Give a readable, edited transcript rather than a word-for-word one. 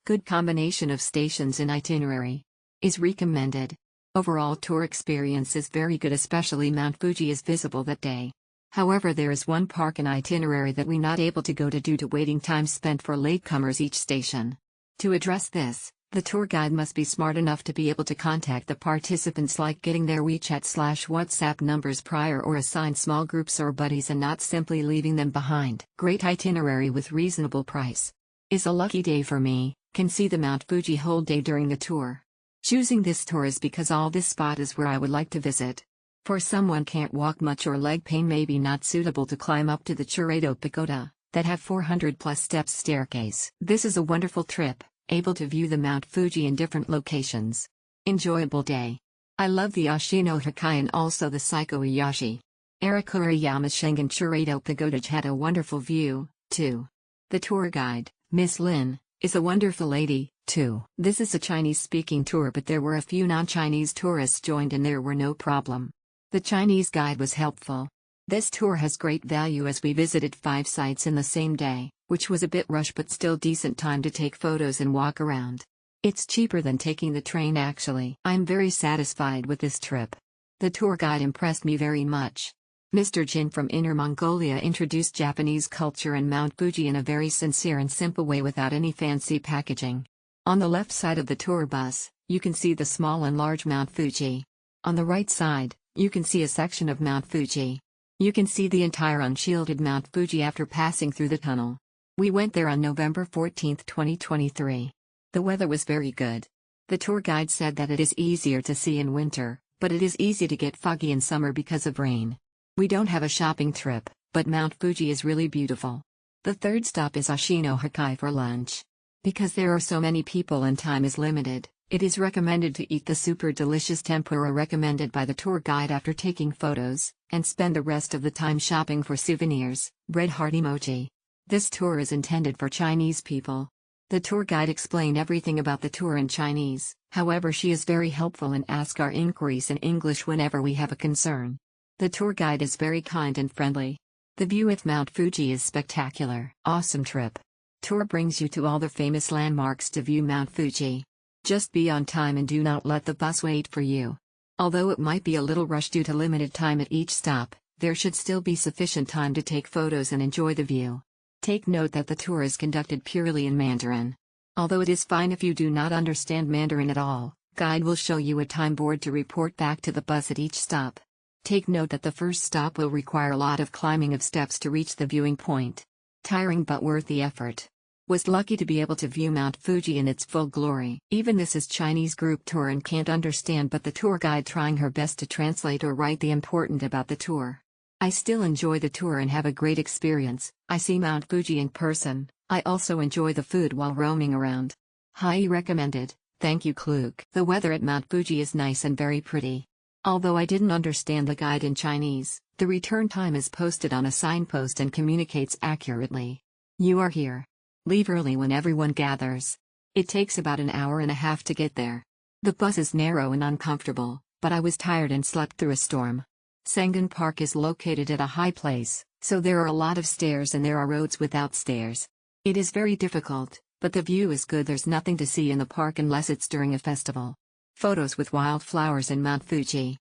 Good combination of stations and itinerary. Is recommended. Overall tour experience is very good, especially Mount Fuji is visible that day. However, there is one park and itinerary that we not able to go to due to waiting time spent for latecomers each station. To address this, the tour guide must be smart enough to be able to contact the participants, like getting their WeChat/WhatsApp numbers prior or assign small groups or buddies and not simply leaving them behind. Great itinerary with reasonable price. Is a lucky day for me, can see the Mount Fuji whole day during the tour. Choosing this tour is because all this spot is where I would like to visit. For someone can't walk much or leg pain may be not suitable to climb up to the Churado Pagoda, that have 400 plus steps staircase. This is a wonderful trip, able to view the Mount Fuji in different locations. Enjoyable day. I love the Ashino Hakai and also the Saiko Iyashi. Arakurayama Shengan Churado Pagoda had a wonderful view, too. The tour guide, Miss Lin, is a wonderful lady, too. This is a Chinese-speaking tour, but there were a few non-Chinese tourists joined and there were no problem. The Chinese guide was helpful. This tour has great value as we visited 5 sites in the same day, which was a bit rushed but still decent time to take photos and walk around. It's cheaper than taking the train actually. I'm very satisfied with this trip. The tour guide impressed me very much. Mr. Jin from Inner Mongolia introduced Japanese culture and Mount Fuji in a very sincere and simple way without any fancy packaging. On the left side of the tour bus, you can see the small and large Mount Fuji. On the right side, you can see a section of Mount Fuji. You can see the entire unshielded Mount Fuji after passing through the tunnel. We went there on November 14, 2023. The weather was very good. The tour guide said that it is easier to see in winter, but it is easy to get foggy in summer because of rain. We don't have a shopping trip, but Mount Fuji is really beautiful. The third stop is Ashino Hakai for lunch. Because there are so many people and time is limited, it is recommended to eat the super delicious tempura recommended by the tour guide after taking photos, and spend the rest of the time shopping for souvenirs. Red heart emoji. This tour is intended for Chinese people. The tour guide explained everything about the tour in Chinese, however she is very helpful and asks our inquiries in English whenever we have a concern. The tour guide is very kind and friendly. The view of Mount Fuji is spectacular. Awesome trip. Tour brings you to all the famous landmarks to view Mount Fuji. Just be on time and do not let the bus wait for you. Although it might be a little rushed due to limited time at each stop, there should still be sufficient time to take photos and enjoy the view. Take note that the tour is conducted purely in Mandarin. Although it is fine if you do not understand Mandarin at all, guide will show you a time board to report back to the bus at each stop. Take note that the first stop will require a lot of climbing of steps to reach the viewing point. Tiring but worth the effort. Was lucky to be able to view Mount Fuji in its full glory. Even this is Chinese group tour and can't understand, but the tour guide trying her best to translate or write the important about the tour. I still enjoy the tour and have a great experience. I see Mount Fuji in person. I also enjoy the food while roaming around. Highly recommended. Thank you, Kluk. The weather at Mount Fuji is nice and very pretty. Although I didn't understand the guide in Chinese, the return time is posted on a signpost and communicates accurately. You are here. Leave early when everyone gathers. It takes about an hour and a half to get there. The bus is narrow and uncomfortable, but I was tired and slept through a storm. Sengan Park is located at a high place, so there are a lot of stairs and there are roads without stairs. It is very difficult, but the view is good. There's nothing to see in the park unless it's during a festival. Photos with wildflowers in Mount Fuji.